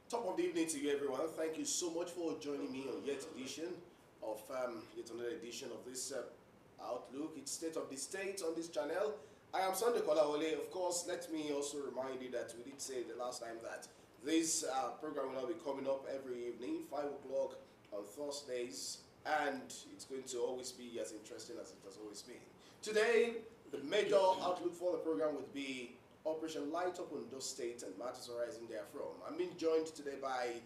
Top of the evening to you, everyone. Thank you so much for joining me on yet another edition of this Outlook. It's State of the State on this channel. I am Sunday Kolawole. Of course, let me also remind you that we did say the last time that this program will now be coming up every evening, 5 o'clock on Thursdays, and it's going to always be as interesting as it has always been. Today, the major outlook for the program would be Operation Light Up Ondo State and matters arising therefrom. I'm being joined today by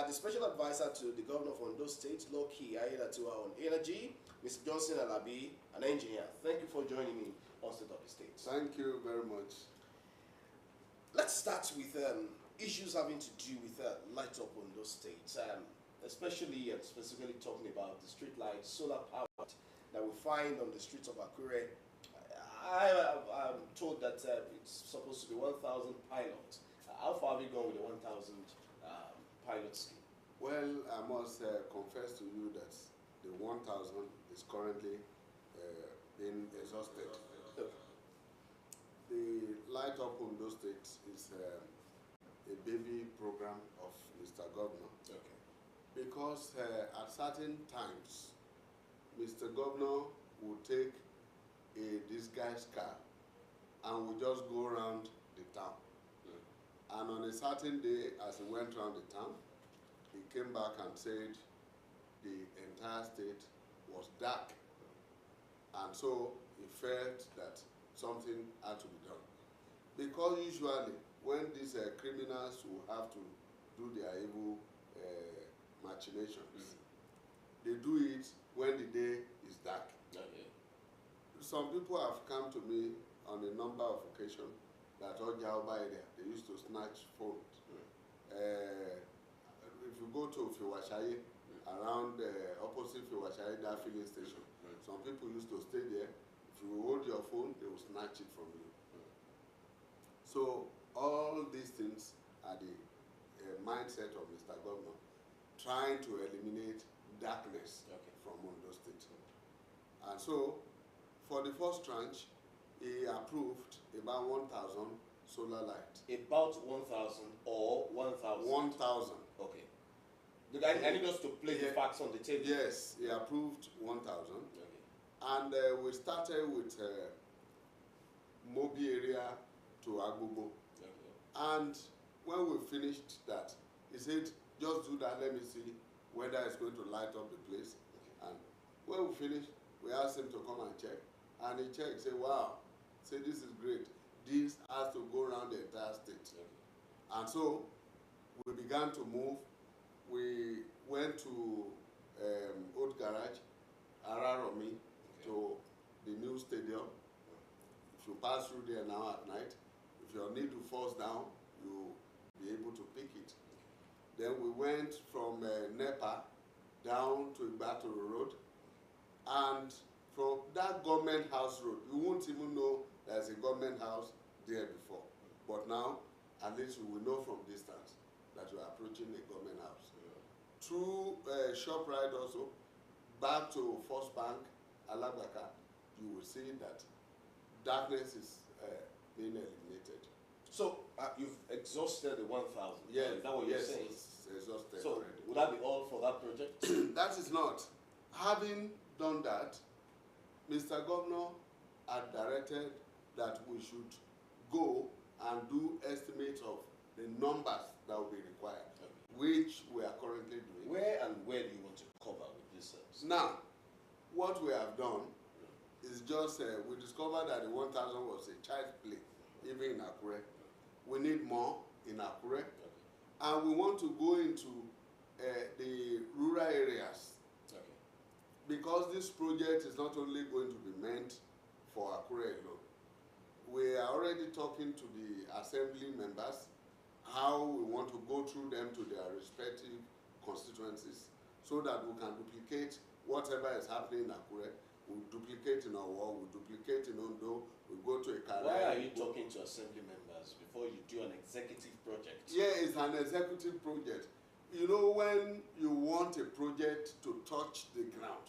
the Special Advisor to the Governor of Ondo State, Loki Ayedatua on Energy, Mr. Johnson Alabi, an engineer. Thank you for joining me on State of the State. Thank you very much. Let's start with issues having to do with Light Up Ondo State, especially and specifically talking about the street lights, solar powered, that we find on the streets of Akure. I'm told that it's supposed to be 1,000 pilots. How far have you gone with the 1,000 pilot scheme? Well, I must confess to you that the 1,000 is currently being exhausted. The Light Up Ondo State is a baby program of Mr. Governor. Okay. Because at certain times, Mr. Governor will take a disguised car and we just go around the town. And on a certain day, as he went around the town, he came back and said the entire state was dark. And so he felt that something had to be done. Because usually, when these criminals will have to do their evil machinations, they do it when the day is dark. Okay. Some people have come to me on a number of occasions that Ojaoba area, they used to snatch phones. If you go to Fiwashaye, around opposite Fiwashaye, that filling station, some people used to stay there. If you hold your phone, they will snatch it from you. So all these things are the mindset of Mr. Governor, trying to eliminate darkness from Ondo State. And so, for the first tranche, he approved about 1,000 solar lights. About 1,000 or 1,000? 1,000. Okay. I need us to play the facts on the table. Yes, he approved 1,000. Okay. And we started with Mobi area to Agbobo. Okay. And when we finished that, he said, just do that, let me see whether it's going to light up the place. Okay. And when we finished, we asked him to come and check. And he checked, said, wow, say this is great. This has to go around the entire state. Okay. And so we began to move. We went to Old Garage, Araromi, to the new stadium. If you pass through there now at night, if your needle falls down, you'll be able to pick it. Then we went from NEPA down to Ibatoro Road. And from that government house road, you won't even know there's a government house there before. But now, at least you will know from distance that you are approaching a government house. Through ShopRite also, back to First Bank, Alabaka, you will see that darkness is being eliminated. So you've exhausted the 1,000. Yes, is that what you're saying? It's exhausted so already. Would that be all for that project? That is not. Having done that, Mr. Governor had directed that we should go and do estimates of the numbers that will be required, which we are currently doing. Where do you want to cover with this? Now, what we have done is just, we discovered that the 1,000 was a child's play, even in Akure. We need more in Akure. And we want to go into the rural areas. Because this project is not only going to be meant for Akure alone. We are already talking to the assembly members how we want to go through them to their respective constituencies so that we can duplicate whatever is happening in Akure. We duplicate in Owo, we duplicate in Ondo, we go to Ekara. Why are you talking to assembly members before you do an executive project? Yeah, it's an executive project. You know, when you want a project to touch the ground,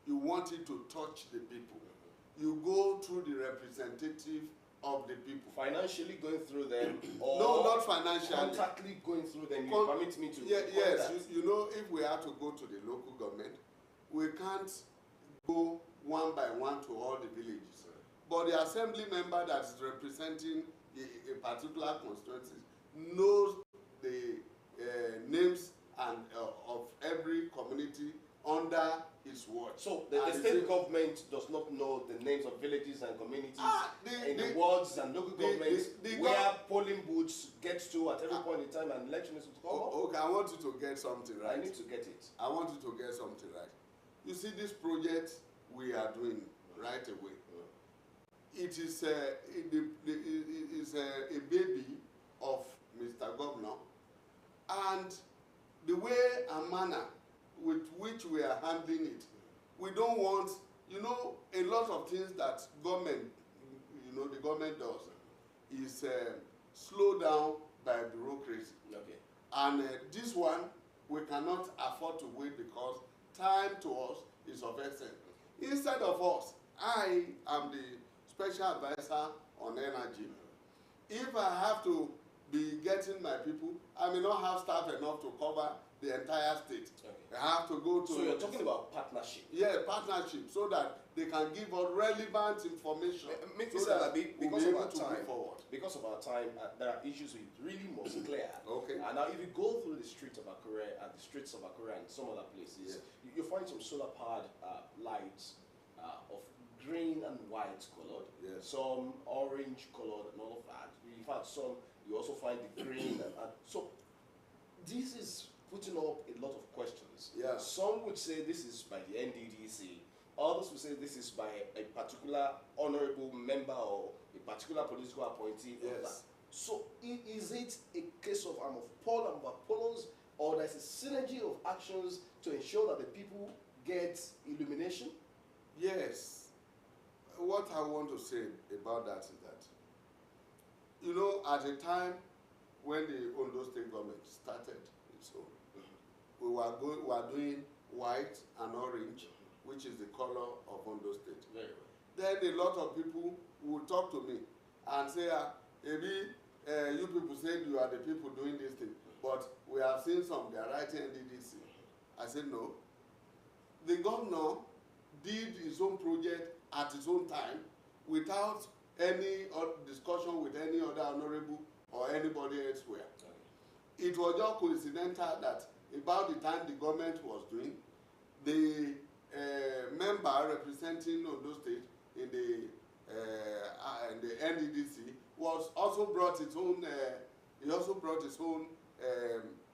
you want it to touch the people. You go through the representative of the people. Financially going through them, or No, not financially. contactly going through them. You permit me to. Yes, you know, if we have to go to the local government, we can't go one by one to all the villages. But the assembly member that is representing a particular constituency knows the names and of every community under his watch. So the state government does not know the names of villages and communities in the wards and local governments where polling booths get to at every point in time and election is to come up? Okay, I want you to get something right. I need to get it. I want you to get something right. You see this project we are doing right away. It is a baby of Mr. Governor, and the way and manner with which we are handling it, we don't want, you know, a lot of things that government, you know, the government does is slow down by bureaucracy. Okay. And this one, we cannot afford to wait because time to us is of essence. Instead of us, I am the special advisor on energy. If I have to be getting my people, I may not have staff enough to cover the entire state. Okay. I have to go to. So you're talking about partnership. Yeah, partnership, so that they can give us relevant information. Because of our time, there are issues we really must clear. Okay. And now, if you go through the streets of Akure and some other places, you find some solar-powered lights of green and white colored, some orange colored, and all of that. In fact, some you also find the green and so this is putting up a lot of questions. Yeah. Some would say this is by the NDDC. Others would say this is by a particular honorable member or a particular political appointee. Yes. So is it a case of arm of Paul and Apollos, or there's a synergy of actions to ensure that the people get illumination? Yes. What I want to say about that is that, you know, at the time when the Ondo State government started its own, we were doing white and orange, which is the color of Ondo State. Very well. Then a lot of people would talk to me and say, maybe you people said you are the people doing this thing, but we have seen some, they are writing NDDC. I said, no. The governor did his own project at his own time without any discussion with any other honorable or anybody elsewhere. Okay. It was just coincidental that about the time the government was doing, the member representing Ondo State in the NDDC was also brought his own. He also brought his own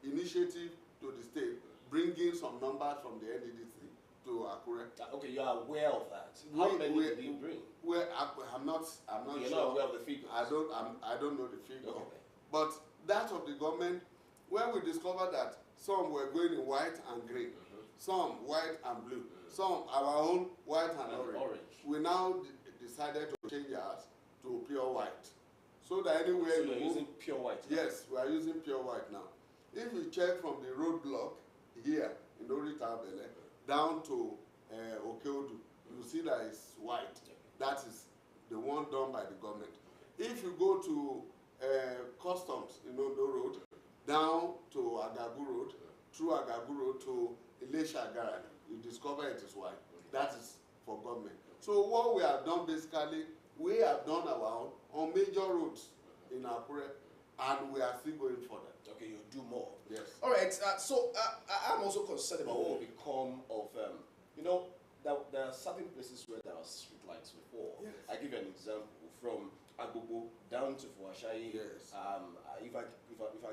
initiative to the state, bringing some numbers from the NDDC to Akure. Okay, you are aware of that. How many did he bring? Well, I'm not You're sure. not aware of the figures. I don't know the figure. Okay. But that of the government, when we discovered that some were going in white and green, some white and blue, some our own white and orange. We now decided to change ours to pure white, so that anywhere so you you're move, using pure white. yes, we are using pure white now. If you check from the roadblock here in Orita Bele down to Okeodu, you see that it's white. That is the one done by the government. If you go to customs in Ondo Road, down to Agagu Road, through Agagu Road to Ilesha Garage, you discover it is white. That is for government. So what we have done basically, we have done our own on major roads in Akure, and we are still going further. Okay, you do more. Yes. All right. So I'm also concerned about what will become of you know, there are certain places where there are street lights before. Yes. I give you an example from Agogo down to Fuashai. Yes. If I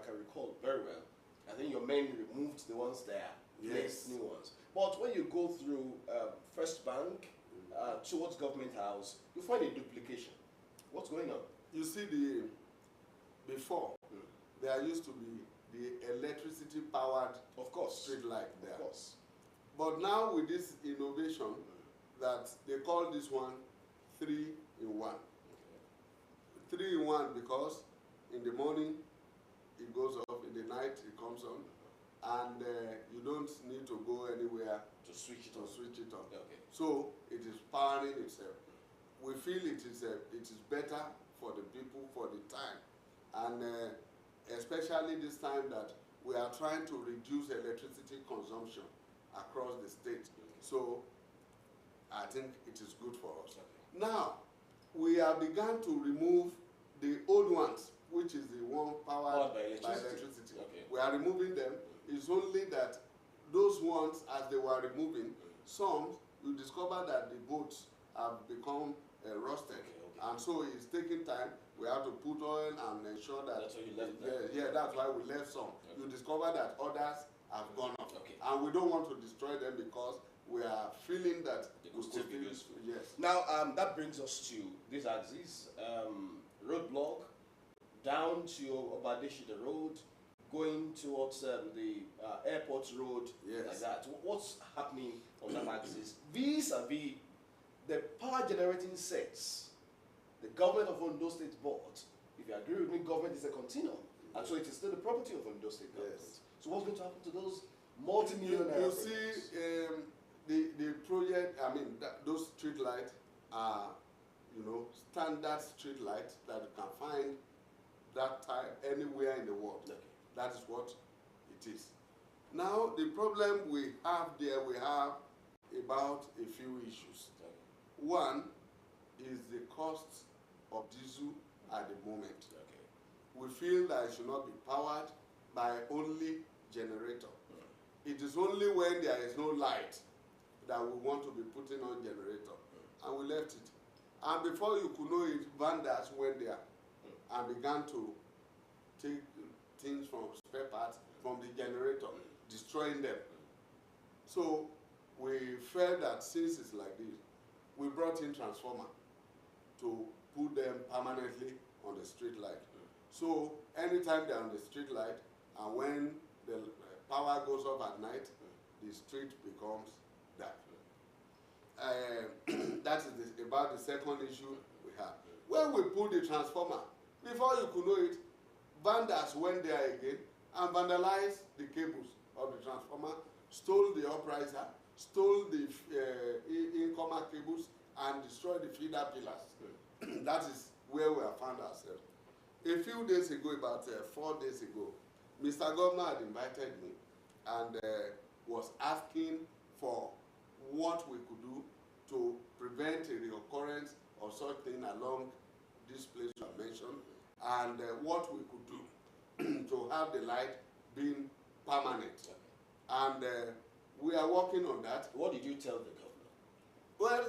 can recall very well, I think your men removed the ones there, placed new ones. But when you go through First Bank towards Government House, you find a duplication. What's going on? You see, before there used to be the electricity powered, of course, street light there. Of course. But now with this innovation, that they call this one 3-in-1. Okay. 3-in-1 because in the morning it goes off, in the night it comes on, and you don't need to go anywhere to switch it on. Okay. So it is powering itself. We feel it is better for the people for the time, and especially this time that we are trying to reduce electricity consumption across the state. So I think it is good for us. Now, we have begun to remove the old ones, which is the one powered by electricity. Okay. We are removing them. It's only that those ones, as they were removing, some, you discover that the boats have become rusted. Okay. And so it's taking time. We have to put oil and ensure that. That's why you left them. Yeah, that's why we left some. Okay. You discover that others have gone off. Okay. And we don't want to destroy them because we are feeling that They could still be useful. Yes. Now, that brings us to this axis, roadblock down to Obadeshida Road, going towards the airport road, Yes. like that. What's happening on that axis? Vis-a-vis the power generating sets, the government of Ondo State Board, if you agree with me, government is a continuum, and so it is still the property of Ondo State government. Yes. So what's going to happen to those multi-millionaire You projects? see, the project, I mean, those street lights are, standard street lights that you can find that type anywhere in the world. Okay. That is what it is. Now, the problem we have there, we have about a few issues. Okay. One is the cost of diesel at the moment. Okay. We feel that it should not be powered by only generator. It is only when there is no light that we want to be putting on generator. And we left it. And before you could know it, vandals went there and began to take things from spare parts from the generator, destroying them. So we felt that since it's like this, we brought in transformer to put them permanently on the street light. So anytime they're on the street light, and when the power goes off at night, the street becomes dark. That is about the second issue we have. When we put the transformer, before you could know it, vandals went there again and vandalized the cables of the transformer, stole the upriser, stole the incomer cables, and destroyed the feeder pillars. That is where we have found ourselves. A few days ago, about 4 days ago, Mr. Governor had invited me and was asking for what we could do to prevent a reoccurrence of such thing along this place you have mentioned, and what we could do to have the light being permanent. Okay. And we are working on that. What did you tell the governor? Well,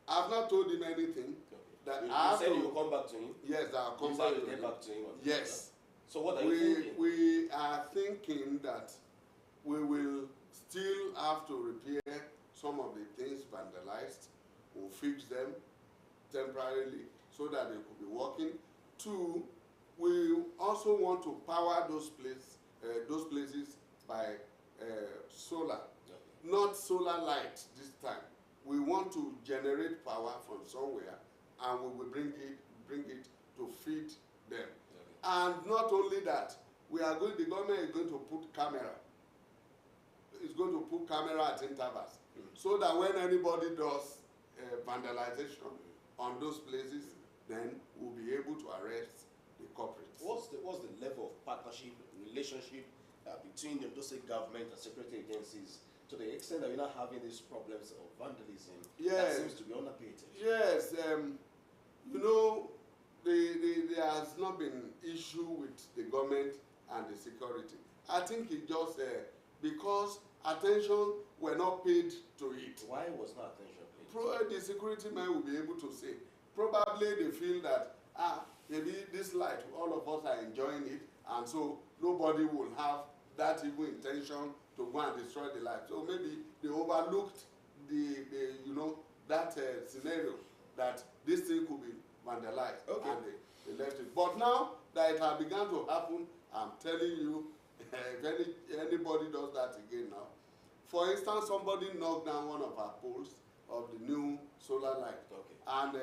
I've not told him anything. Okay. That You I have said to, you will come back to him? yes, I'll come You back said to you'll get him. back to him? Yes. So what are you thinking? We are thinking that we will still have to repair some of the things vandalized. We'll fix them temporarily so that they could be working. Two, we also want to power those places by solar, Okay. not solar light this time. We want to generate power from somewhere, and we will bring it to feed them. Okay. And not only that, the government is going to put camera. It's going to put camera at intervals, so that when anybody does vandalization on those places, then we'll be able to arrest the culprits. What's the level of partnership, relationship between the State government and security agencies to the extent that we're not having these problems of vandalism that seems to be unabated? Yes, there has not been issue with the government and the security. I think it just because attention were not paid to it. Why was not attention paid? The security men will be able to say. Probably they feel that maybe this light, all of us are enjoying it, and so nobody will have that evil intention to go and destroy the light. So maybe they overlooked that scenario that this thing could be vandalized. Okay. And they left it. But now that it has begun to happen, I'm telling you, if anybody does that again now. For instance, somebody knocked down one of our poles of the new solar light. Okay. And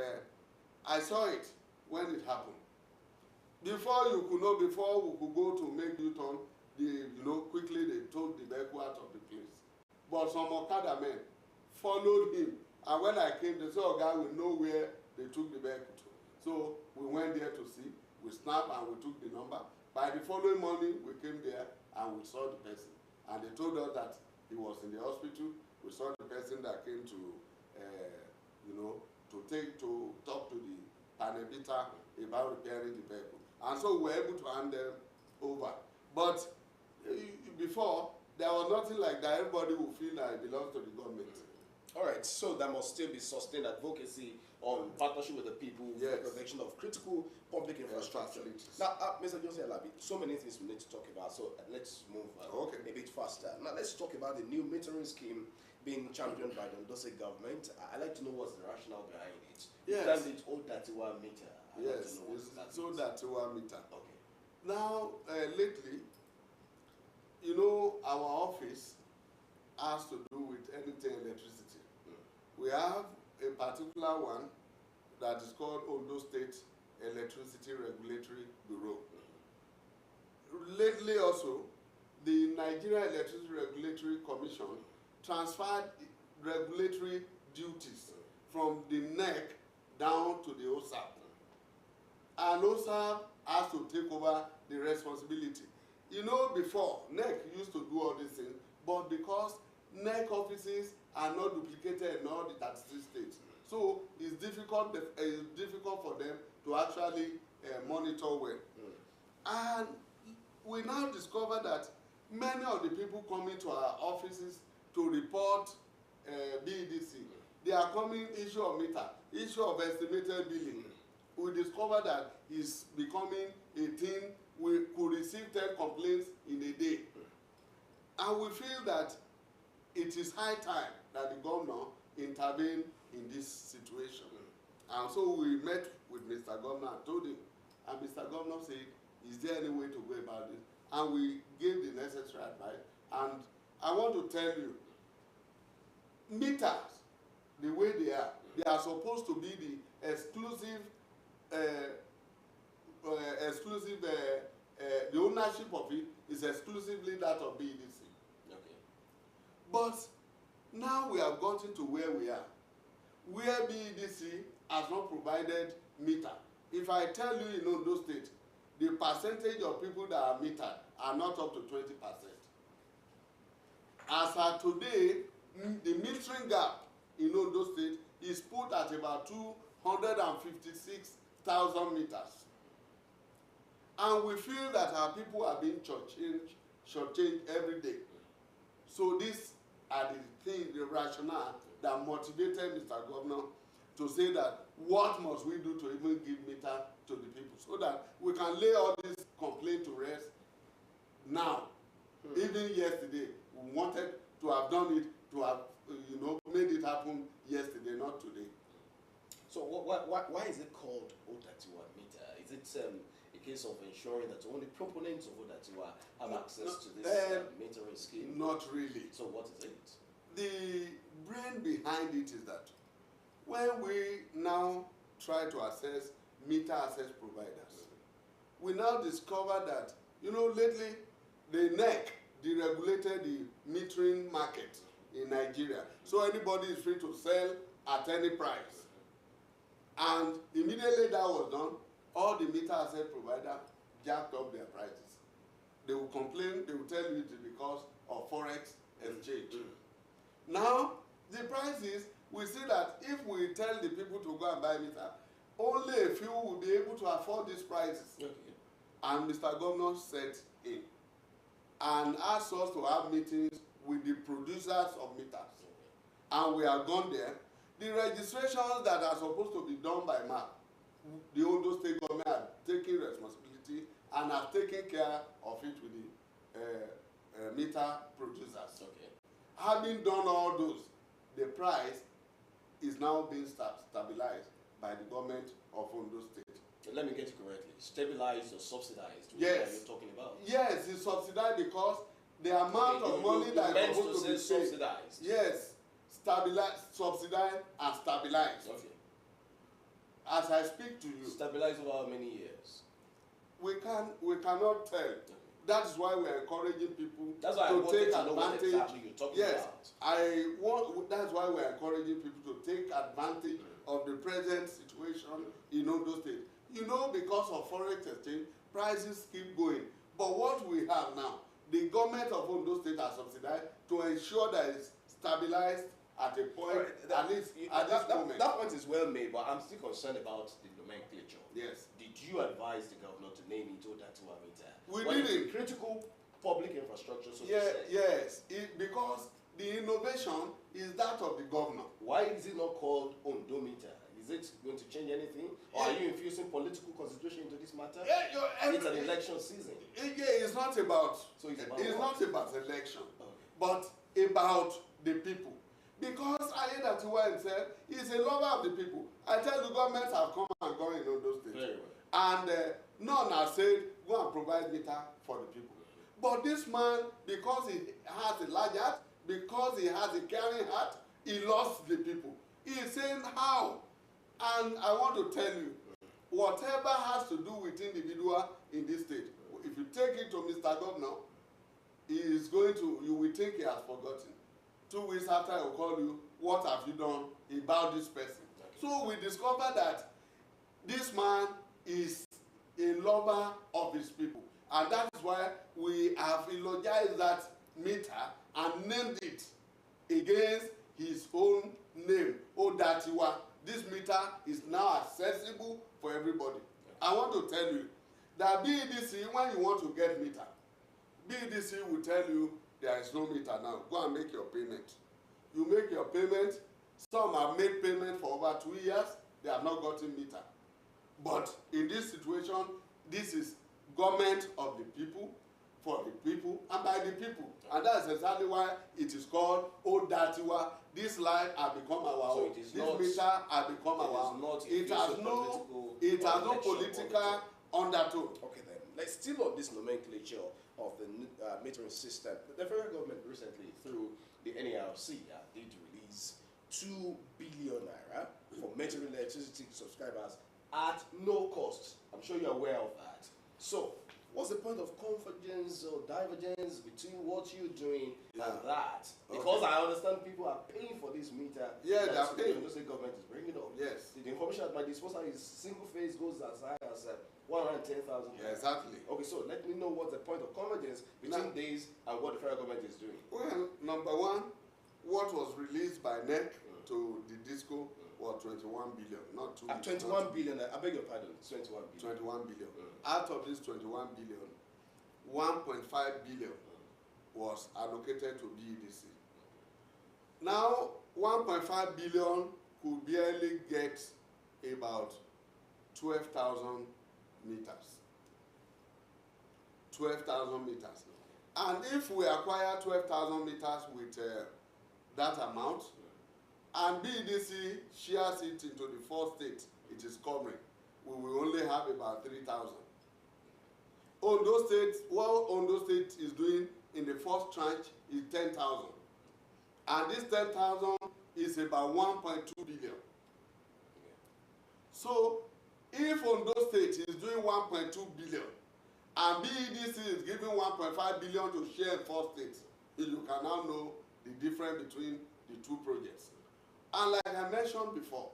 I saw it when it happened. Before we could go to make U-turn, quickly they took the vehicle out of the place. But some Okada men followed him, and when I came, they said, "Oh, God, we know where they took the vehicle to." So we went there to see. We snapped and we took the number. By the following morning, we came there and we saw the person. And they told us that he was in the hospital. We saw the person that came to, to talk to the panebita about repairing the vehicle. And so we were able to hand them over. But before, there was nothing like that. Everybody would feel that it belongs to the government. All right, so there must still be sustained advocacy on partnership with the people for the protection of critical public infrastructure. Now, Mr. Joseph Alabi, so many things we need to talk about, so let's move a bit faster. Now, let's talk about the new metering scheme being championed by the Ondo State government. I'd like to know what's the rationale behind it. Yes. You termed it Odatiwa meter. Yes, it's Odatiwa meter. Okay. Now, lately, our office has to do with anything electricity. We have a particular one that is called Ondo State Electricity Regulatory Bureau. Lately also, the Nigeria Electricity Regulatory Commission transferred regulatory duties from the NEC down to the Osrc. And Osrc has to take over the responsibility. Before, NEC used to do all these things, but because NEC offices are not duplicated in all the 36 states, so it's difficult for them to actually monitor well. And we now discover that many of the people coming to our offices to report BEDC, they are coming issue of meter, issue of estimated billing. We discover that it's becoming a thing. We could receive 10 complaints in a day. And we feel that it is high time that the governor intervene in this situation. And so we met with Mr. Governor and told him, and Mr. Governor said, is there any way to go about this? And we gave the necessary advice. And I want to tell you, meters, the way they are supposed to be the exclusive, the ownership of it is exclusively that of BEDC. Okay. But now we have gotten to where we are, where BEDC has not provided meter. If I tell you in Ondo State, the percentage of people that are metered are not up to 20%. As of today, the metering gap in Ondo State is put at about 256,000 meters. And we feel that our people are being shortchanged every day. So these are the things, the rationale that motivated Mr. Governor to say that what must we do to even give meter to the people so that we can lay all this complaint to rest now. Even yesterday, we wanted to have done it, to have made it happen yesterday, not today. So why is it called Odatiwa meter? Is it a case of ensuring that only proponents of Odatiwa have access to this metering scheme? Not really. So what is it? The brain behind it is that when we now try to assess meter access providers, we now discover that, lately the NEC deregulated the metering market in Nigeria. So anybody is free to sell at any price. And immediately that was done, all the meter access providers jacked up their prices. They will complain, they will tell you it is because of forex exchange. Now, the prices, we see that if we tell the people to go and buy meter, only a few will be able to afford these prices. Okay. And Mr. Governor set in and asked us to have meetings with the producers of meters. And we have gone there. The registrations that are supposed to be done by MAP, the Ondo State government are taking responsibility and have taken care of it with the meter producers. Okay. Having done all those, the price is now being stabilized by the government of Ondo State. Let me get it correctly. Stabilized or subsidized? Yes. What you're talking about? Yes, it's subsidized because the amount of money that is supposed to be paid. Subsidized. Yes, stabilized, subsidized, and stabilized. Okay. As I speak to you, Stabilized over how many years? we cannot tell. Okay. That is why we are encouraging people That's why to I wanted take to know what advantage. exactly you're talking Yes, about. that's why we are encouraging people to take advantage of the present situation in Ondo State. You know, because of forex exchange, prices keep going. But what we have now, the government of Ondo State has subsidized to ensure that it's stabilized at a point, Right, at least at this moment. That point is well made, but I'm still concerned about the nomenclature. Yes. Did you advise the governor to name it Odatiwa meter? We When did it's it. critical public infrastructure, so to Yeah, say. yes, because the innovation is that of the governor. Why is it not called Ondometer? Is it going to change anything? Or are you infusing political consideration into this matter? Yeah, It's an election season. Yeah, it's not about. So it's about it's what? not about election, Okay. but about the people. Because Ayedatiwa himself is a lover of the people. I tell you, governments have come and gone in Ondo State. Very well. And none have said, go and provide meter for the people. But this man, because he has a large heart, because he has a caring heart, he lost the people. He is saying how? And I want to tell you, whatever has to do with individual in this state, if you take it to Mr. Governor, he is going to, you will think he has forgotten. 2 weeks after he will call you, what have you done about this person? So we discovered that this man is a lover of his people. And that is why we have eulogized that meter and named it against his own name, Odatiwa. This meter is now accessible for everybody. I want to tell you that BEDC, when you want to get meter, BEDC will tell you there is no meter now. Go and make your payment. You make your payment. Some have made payment for over 2 years. They have not gotten meter. But in this situation, this is government of the people, for the people, and by the people. And that's exactly why it is called Odatiwa. This life has become our own. So this meter has become our own. It has no political undertone. Okay then, let's still on this nomenclature of the metering system. The federal government recently, through the NERC, did release 2 billion naira for metering electricity subscribers at no cost. I'm sure you're aware of that. So, what's the point of convergence or divergence between what you're doing and that? Because I understand people are paying for this meter. Yeah, they are paying. The state government is bringing up. Yes. The information at my disposal is single phase goes as high as 110,000. Yeah, exactly. Okay, so let me know what's the point of convergence between these and what the federal government is doing. Well, number one, what was released by NEC to the disco was 21 billion, not 2 billion. 21 billion, I beg your pardon, 21 billion. 21 billion. Out of this 21 billion, 1.5 billion was allocated to BEDC. Now, 1.5 billion could barely get about 12,000 meters. 12,000 meters. And if we acquire 12,000 meters with that amount, and BEDC shares it into the 4 states it is covering, we will only have about 3,000. Ondo State, what Ondo State is doing in the first tranche is 10,000. And this 10,000 is about 1.2 billion. So, if Ondo State is doing 1.2 billion, and BEDC is giving 1.5 billion to share in 4 states, you can now know the difference between the 2 projects. And like I mentioned before,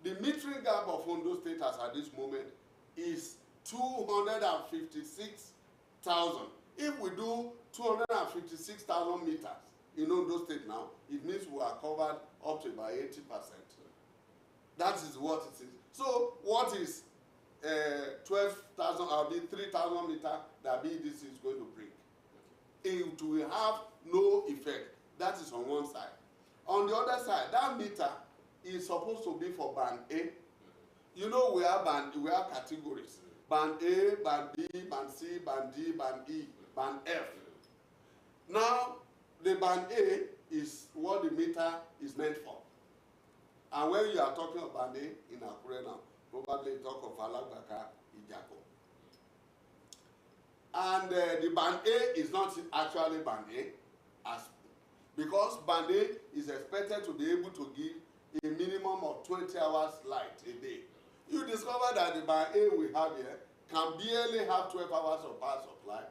the metering gap of Ondo State as at this moment is 256,000. If we do 256,000 meters in Ondo State now, it means we are covered up to about 80%. That is what it is. So what is 12,000 or the 3,000 meter that BEDC is going to bring? It will have no effect. That is on one side. On the other side, that meter is supposed to be for band A. You know, we have categories. Band A, band B, band C, band D, band E, band F. Now, the band A is what the meter is meant for. And when you are talking of band A in Akure now, probably talk of Alagbaka, Ijako. And the band A is not actually band A, because band A is expected to be able to give a minimum of 20 hours light a day. You discover that the band A we have here can barely have 12 hours of power supply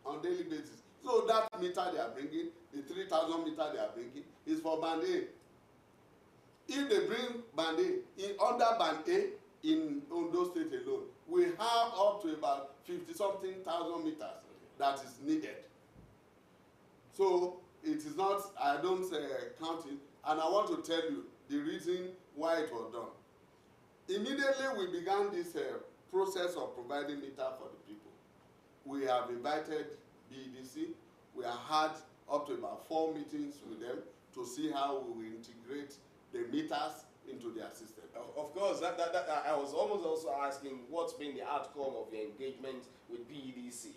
on daily basis. So that meter they are bringing, the 3,000 meter they are bringing, is for band A. If they bring band A, under band A in Ondo State alone, we have up to about 50-something thousand meters that is needed. So it is not, I don't count it, and I want to tell you the reason why it was done. Immediately we began this process of providing meter for the people. We have invited BEDC. We have had up to about 4 meetings with them to see how we will integrate the meters into their system. Of course, I was almost also asking what's been the outcome of your engagement with BEDC.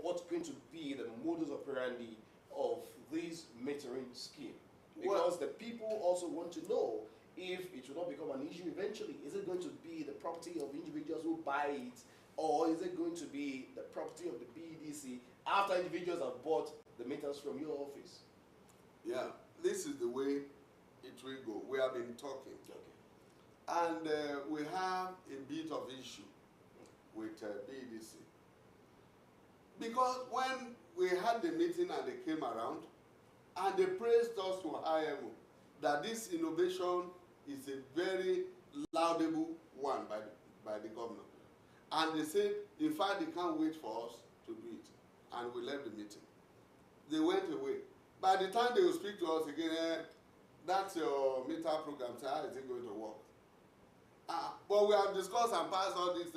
What's going to be the modus operandi of this metering scheme? Because the people also want to know if it will not become an issue eventually. Is it going to be the property of individuals who buy it, or is it going to be the property of the BEDC after individuals have bought the meters from your office? Yeah, this is the way it will go. We have been talking. Okay. And we have a bit of issue with BEDC. Because when we had the meeting and they came around, and they praised us to high level, that this innovation is a very laudable one by the governor. And they said, in fact, they can't wait for us to do it. And we left the meeting. They went away. By the time they will speak to us again, that's your meter program, so how is it going to work? But we have discussed and passed all this,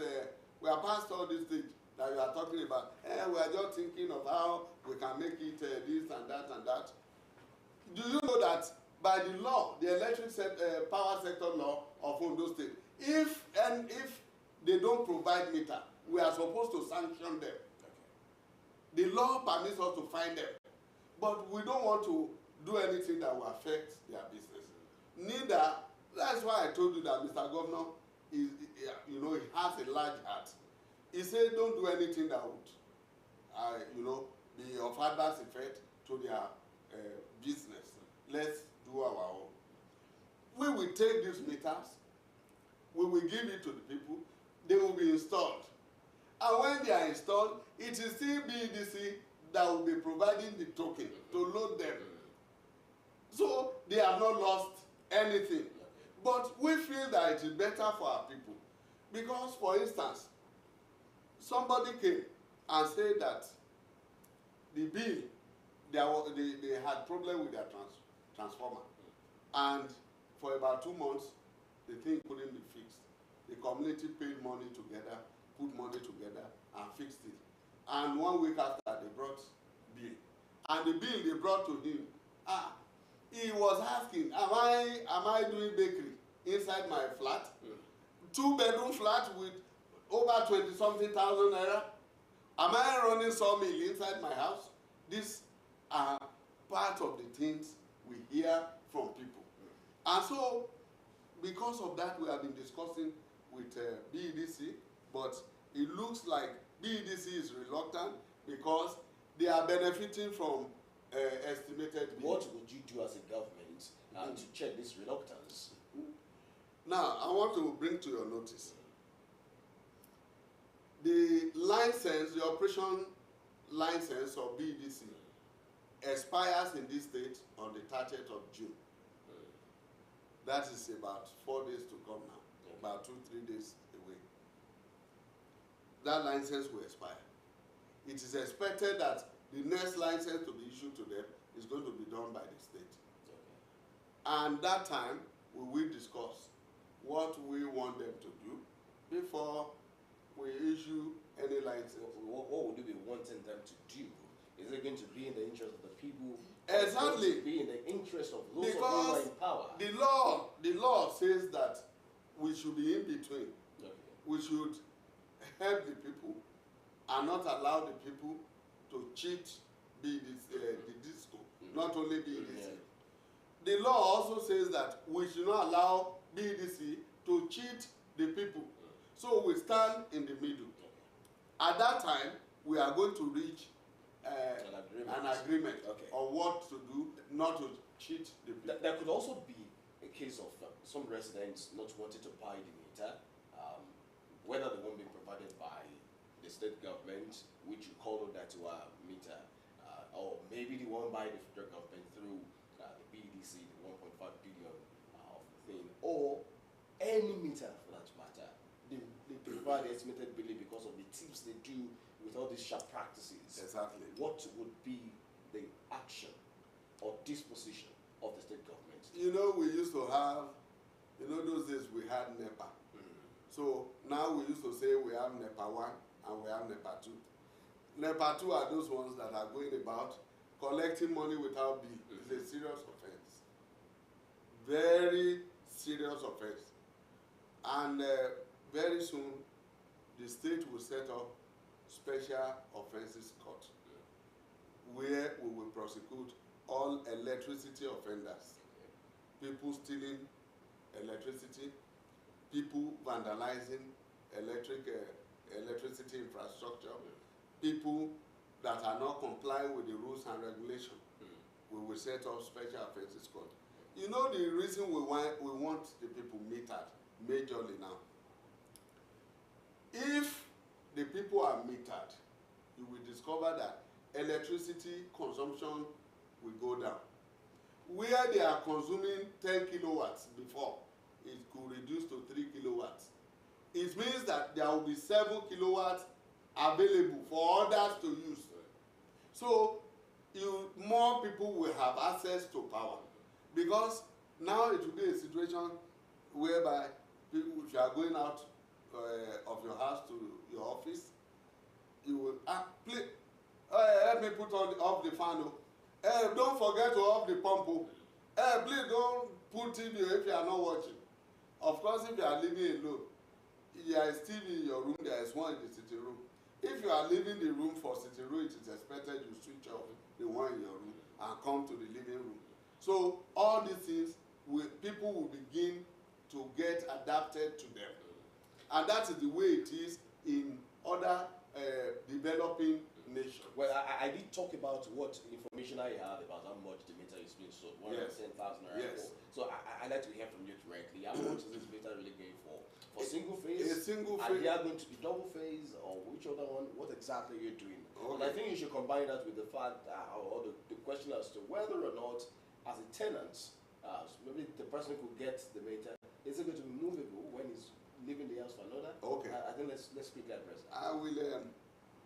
we have passed all these things that you are talking about. We are just thinking of how we can make it this and that and that. Do you know that by the law, the electric power sector law of Ondo State, if they don't provide meter, we are supposed to sanction them. Okay. The law permits us to fine them, but we don't want to do anything that will affect their business. Neither, that's why I told you that Mr. Governor is, he has a large heart. He said, don't do anything that would, be of adverse effect to their business. Let's do our own. We will take these meters, we will give it to the people, they will be installed. And when they are installed, it is still BEDC that will be providing the token to load them. So they have not lost anything. But we feel that it is better for our people. Because, for instance, somebody came and said that the bill, they had problem with their transformer. And for about 2 months, the thing couldn't be fixed. The community paid money together, put money together, and fixed it. And 1 week after, they brought bill. And the bill they brought to him, he was asking, am I doing bakery inside my flat? 2-bedroom flat with over 20-something thousand naira? Am I running sawmill inside my house? These are part of the things we hear from people. And so, because of that, we have been discussing with BEDC, but it looks like BEDC is reluctant because they are benefiting from estimated bill. What would you do as a government to check this reluctance? Now, I want to bring to your notice. The license, the operation license of BEDC expires in this state on the 30th of June. That is about 4 days to come now, about 2-3 days away. That license will expire. It is expected that the next license to be issued to them is going to be done by the state. And that time, we will discuss what we want them to do before we issue any license. What would you be wanting them to do? Is it going to be in the interest of the people? Exactly. Is it going to be in the interest of those of who are in power? The law says that we should be in between. Okay. We should help the people and not allow the people to cheat the disco, not only BEDC. The law also says that we should not allow BEDC to cheat the people. So we stand in the middle. At that time, we are going to reach an agreement on what to do, not to cheat the people. There could also be a case of some residents not wanting to buy the meter, whether the one being provided by the state government, which you call that to a meter, or maybe the one by the federal government through the BEDC, the 1.5 billion of or any meter for that matter, they prefer the estimated billing because of the tips they do with all these sharp practices. Exactly. What would be the action or disposition of the state government? You know, we used to have, you know, those days we had NEPA. So now we used to say we have NEPA 1 and we have NEPA 2. NEPA 2 are those ones that are going about collecting money without bill. It's a serious offense. Very serious offense. And very soon, the state will set up special offenses court where we will prosecute all electricity offenders. People stealing electricity, people vandalizing electricity infrastructure, people that are not complying with the rules and regulations. We will set up special offenses court. You know the reason we want the people metered majorly now. If the people are metered, you will discover that electricity consumption will go down. Where they are consuming 10 kilowatts before, it could reduce to 3 kilowatts. It means that there will be 7 kilowatts available for others to use. So more people will have access to power, because now it will be a situation whereby people, if you are going out of your house to your office, you will please let me put on off the fan. Don't forget to off the pump. Please don't put TV if you are not watching. Of course, if you are living alone, there is TV in your room, there is one in the sitting room. If you are leaving the room for sitting room, it is expected you switch off the one in your room and come to the living room. So all these things, people will begin to get adapted to them. And that is the way it is in other developing nations. Well, I did talk about what information I have about how much the meter is being sold. 110,000 naira. Yes. So I'd like to hear from you directly. How much is this meter really going for? For single phase? A single Are phase. they going to be double phase, or which other one? What exactly are you doing? Okay. And I think you should combine that with the fact, or the question as to whether or not, as a tenant, maybe the person could get the meter. Is it going to be movable when he's leaving the house for another? Okay. I think let's quickly address that.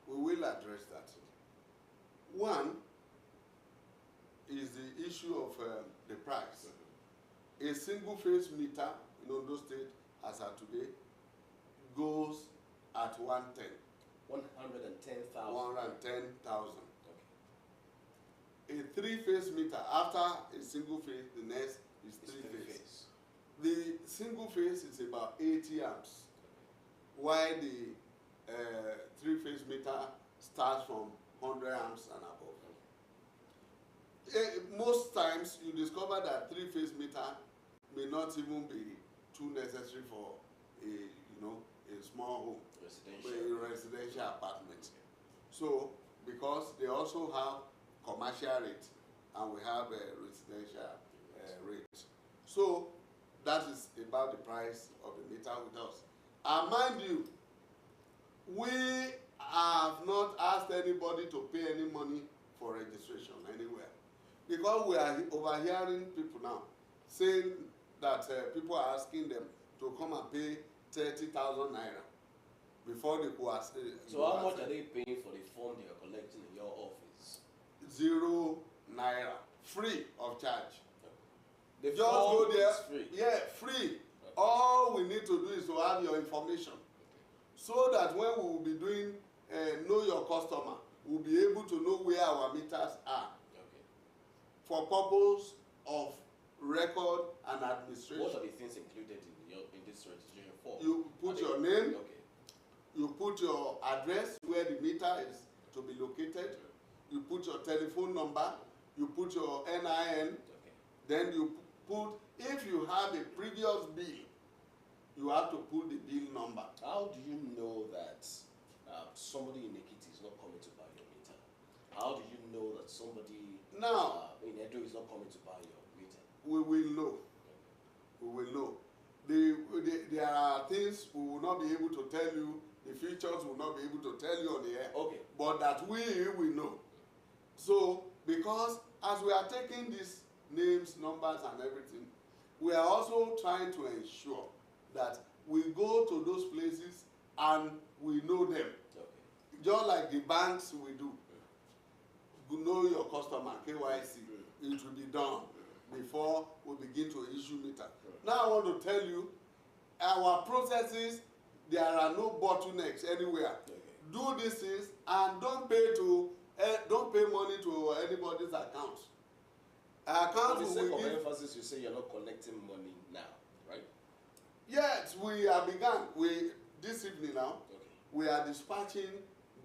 We will address that. One is the issue of the price. A single phase meter in Ondo State, as of today, goes at 110. 110,000. 110,000. Okay. A three-phase meter, after a single phase, the next is three-phase. The single phase is about 80 amps, while the three-phase meter starts from 100 amps and above. Most times, you discover that three-phase meter may not even be too necessary for a small home, a residential apartment. So, because they also have commercial rate and we have a residential rate. So, that is about the price of the meter with us. And mind you, we have not asked anybody to pay any money for registration anywhere, because we are overhearing people now saying that people are asking them to come and pay 30,000 naira before they go as. So how much are they paying for the form they are collecting in your office? 0 naira, free of charge. The Just form go there. is free. Yeah, free. Okay. All we need to do is to have your information, so that when we will be doing know your customer, we'll be able to know where our meters are. Okay. For purpose of record and administration. What are the things included in this registration form? You put your name. Okay. You put your address where the meter is to be located. You put your telephone number. You put your NIN. Okay. Then you put, if you have a previous bill, you have to put the bill number. How do you know that somebody in Ekiti is not coming to buy your meter? How do you know that somebody Now, in Edo is not coming to buy your meter? we will know. We will know. There are things we will not be able to tell you. The features will not be able to tell you on the air. Okay. But that we know. So, because as we are taking these names, numbers, and everything, we are also trying to ensure that we go to those places and we know them. Okay. Just like the banks we do. You know your customer, KYC. It will be done before we begin to issue meter. Now I want to tell you, our processes, there are no bottlenecks anywhere. Okay. Do these things and don't pay money to anybody's account. For the sake of emphasis, you say you're not collecting money now, right? Yes, we have begun. This evening now, Okay. we are dispatching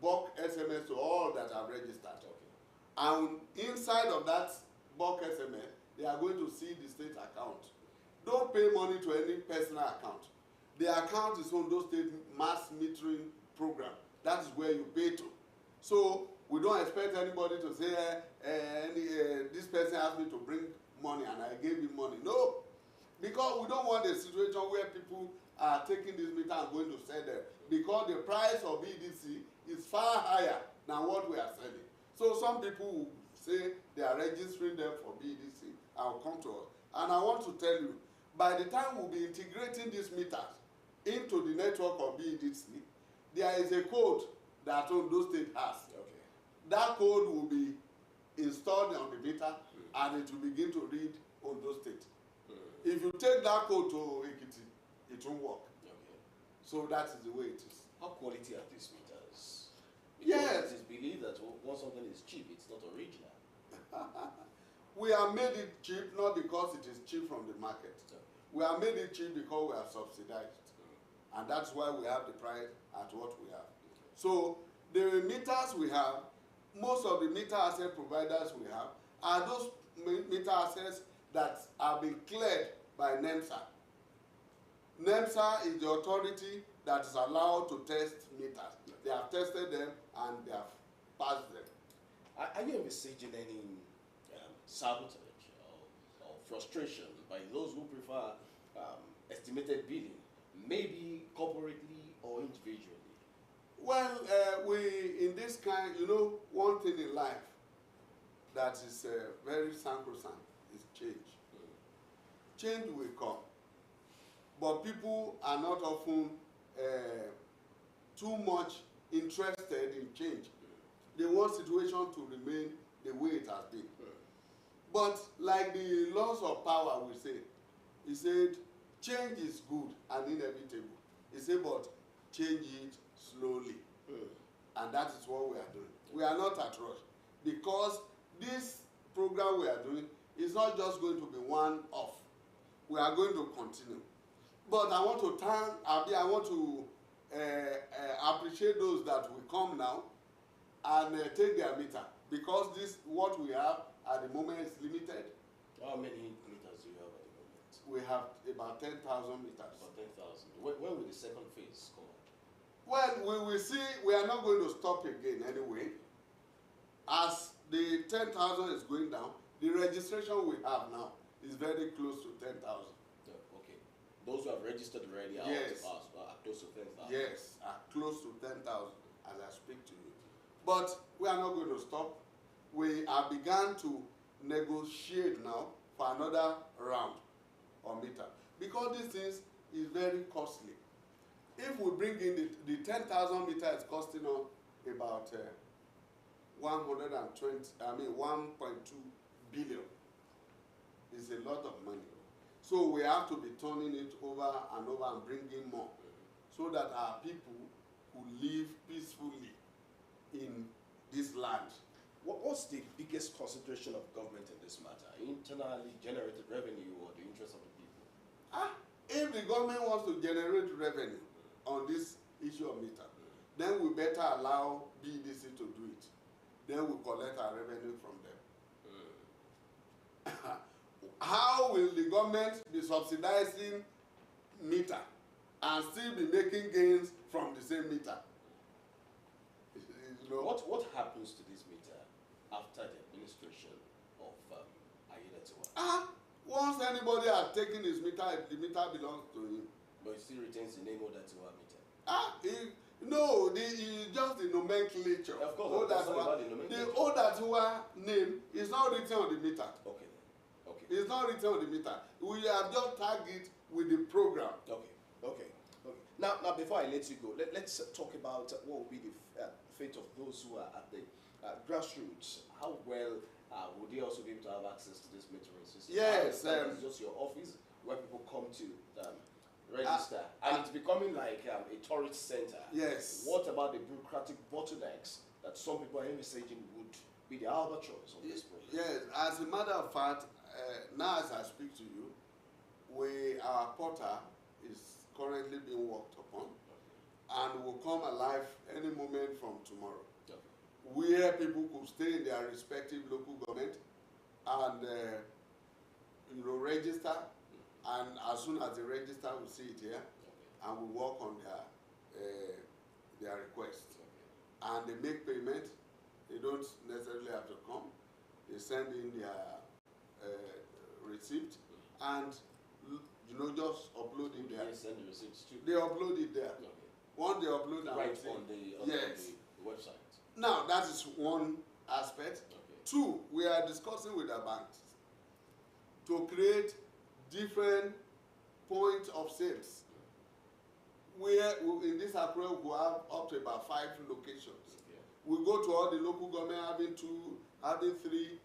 bulk SMS to all that have registered. Okay. And inside of that bulk SMS, they are going to see the state account. Don't pay money to any personal account. The account is on those state mass metering program. That is where you pay to. So we don't expect anybody to say, this person asked me to bring money and I gave him money. No, because we don't want a situation where people are taking this meter and going to sell them, because the price of BDC is far higher than what we are selling. So some people will say they are registering them for BDC and will come to us. And I want to tell you, by the time we'll be integrating these meters into the network of BDC, there is a code that Ondo State has. Okay. That code will be installed on the meter and it will begin to read Ondo State. If you take that code to Ekiti, it won't work. Okay. So that is the way it is. How quality are these meters? Because Yes. it is believed that once something is cheap, it's not original. We have made it cheap not because it is cheap from the market. Okay. We have made it cheap because we are subsidized. And that's why we have the price at what we have. So the meters we have, most of the meter asset providers we have are those meter assets that have been cleared by NEMSA. NEMSA is the authority that is allowed to test meters. They have tested them and they have passed them. Are you envisaging any sabotage or frustration by those who prefer estimated billing, maybe corporately or individually? Well, in this kind, one thing in life that is very sacrosanct is change. Change will come, but people are not often too much interested in change. They want situation to remain the way it has been. But like the laws of power will say, he said, change is good and inevitable. He said, but change it slowly. And that is what we are doing. We are not at rush, because this program we are doing is not just going to be one off. We are going to continue. But I want to thank Abi, I want to appreciate those that will come now and take their meter, because this what we have at the moment is limited. How many meters do you have at the moment? We have about 10,000 meters. About 10,000. When will the second phase come? Well, we will see. We are not going to stop again anyway. As the 10,000 is going down, the registration we have now is very close to 10,000. Okay. Those who have registered already are, Yes. are close to 10,000. Yes, are close to 10,000 as I speak to you. But we are not going to stop. We have begun to negotiate now for another round of meter, because these things is very costly. If we bring in the 10,000 meter is costing us about 1.2 billion. It's a lot of money. So we have to be turning it over and over and bringing more, so that our people who live peacefully in this land. What's the biggest concentration of government in this matter? Internally generated revenue or the interest of the people? If the government wants to generate revenue on this issue of meter, then we better allow BDC to do it. Then we collect our revenue from them. How will the government be subsidizing meter and still be making gains from the same meter? What happens to this meter after the administration of Ayedatiwa? Once anybody has taken his meter, the meter belongs to him. But it still retains the name Odatiwa meter. It's just the nomenclature. Of course, that's not about the nomenclature. The Odatiwa name is not written on the meter. Okay. It's not written on the meter. We have just tagged it with the program. Okay. Now, before I let you go, let's talk about what will be the fate of those who are at the grassroots. How well would they also be able to have access to this metering system? Yes. It's just your office where people come to register, and it's becoming like a tourist center. Yes. What about the bureaucratic bottlenecks that some people are envisaging would be the albatross of this project? Yes, as a matter of fact, now as I speak to you, our portal is currently being worked upon and will come alive any moment from tomorrow. Okay. Where people could stay in their respective local government and register, and as soon as they register, we see it here, and we work on their request. And they make payment. They don't necessarily have to come. They send in their receipt and just upload it there. They send the receipts too. They upload it there. Okay. Once they upload Right receipt, on the website. Now that is one aspect. Okay. Two, we are discussing with the banks to create different points of sales. Where in this approach we have up to about 5 locations. Okay. We go to all the local government having 2, having 3,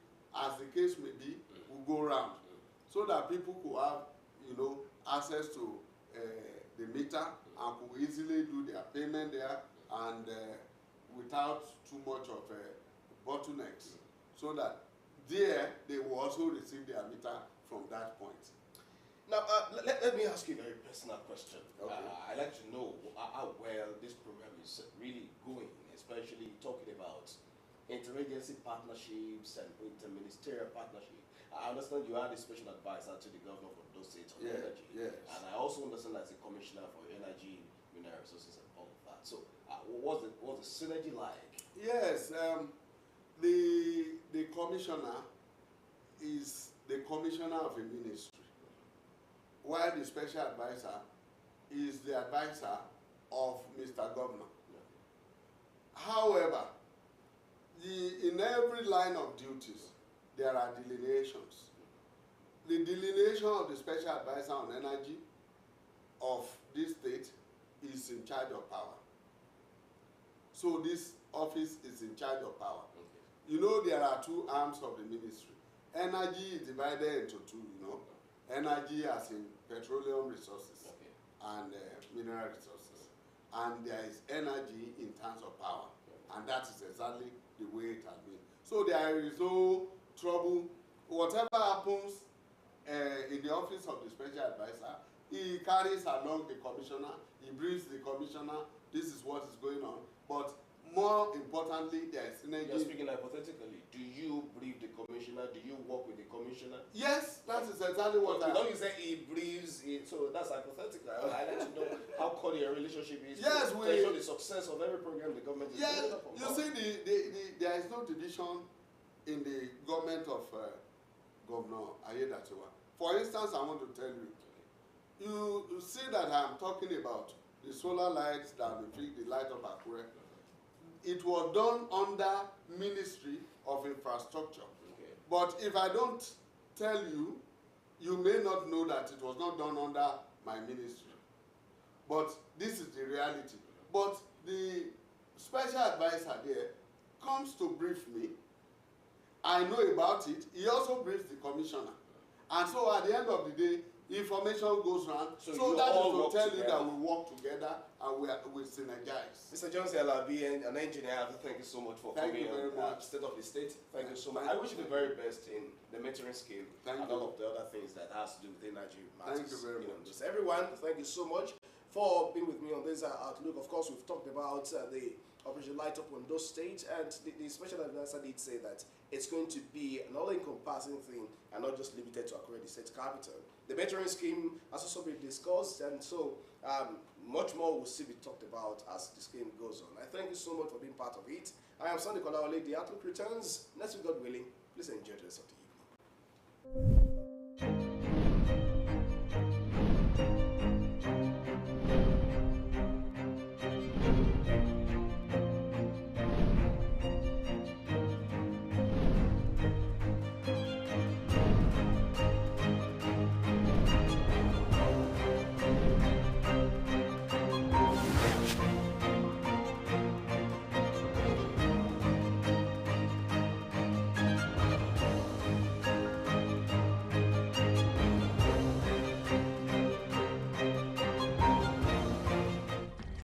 as the case may be. We go around so that people could have access to the meter and could easily do their payment there and without too much of bottlenecks, so that there they will also receive their meter from that point. Now, let me ask you a very personal question. Okay. I'd like to know how well this program is really going, especially talking about interagency partnerships and interministerial partnerships. I understand you are the special advisor to the governor of those states on energy. Yes. And I also understand as a commissioner for energy, mineral resources, and all of that. So, what's the synergy like? Yes, the commissioner is the commissioner of a ministry, while the special advisor is the advisor of Mr. Governor. However, in every line of duties, there are delineations. The delineation of the special advisor on energy of this state is in charge of power. So this office is in charge of power. Okay. There are 2 arms of the ministry. Energy is divided into 2, Energy as in petroleum resources, okay, and mineral resources. And there is energy in terms of power. Okay. And that is exactly the way it has been. So there is no trouble. Whatever happens in the office of the special advisor, he carries along the commissioner, he briefs the commissioner, this is what is going on. But more importantly, there is synergy. You're speaking hypothetically. Do you brief the commissioner? Do you work with the commissioner? Yes, that is exactly what I... Don't you say he briefs, so that's hypothetical. I'd like to know how cordial your relationship is yes, to ensure the success of every program the government is yes, upon. You see, there is no division in the government of Governor Ayedatiwa. For instance, I want to tell you, you see that I'm talking about the solar lights that will feed the light of Akure. It was done under Ministry of Infrastructure. Okay. But if I don't tell you, you may not know that it was not done under my ministry. But this is the reality. But the special advisor there comes to brief me. I know about it. He also briefs the commissioner. And so at the end of the day, information goes around. So that is to tell you that we work together and we synergize. Mr. Johnson Alabi, an engineer, thank you so much for coming on State of the State. Thank you so much. I wish you the very best in the mentoring scheme and all of the other things that has to do with energy matters. Thank you very much. Everyone, thank you so much for being with me on this outlook. Of course, we've talked about the Operation Light Up on those states, and the special advisor did say that it's going to be an all-encompassing thing and not just limited to Akure, the state capital. The mentoring scheme has also been discussed, and so much more will still be talked about as the scheme goes on. I thank you so much for being part of it. I am Sunday Kolawole. The outlook returns next week, God willing. Please enjoy the rest of the evening.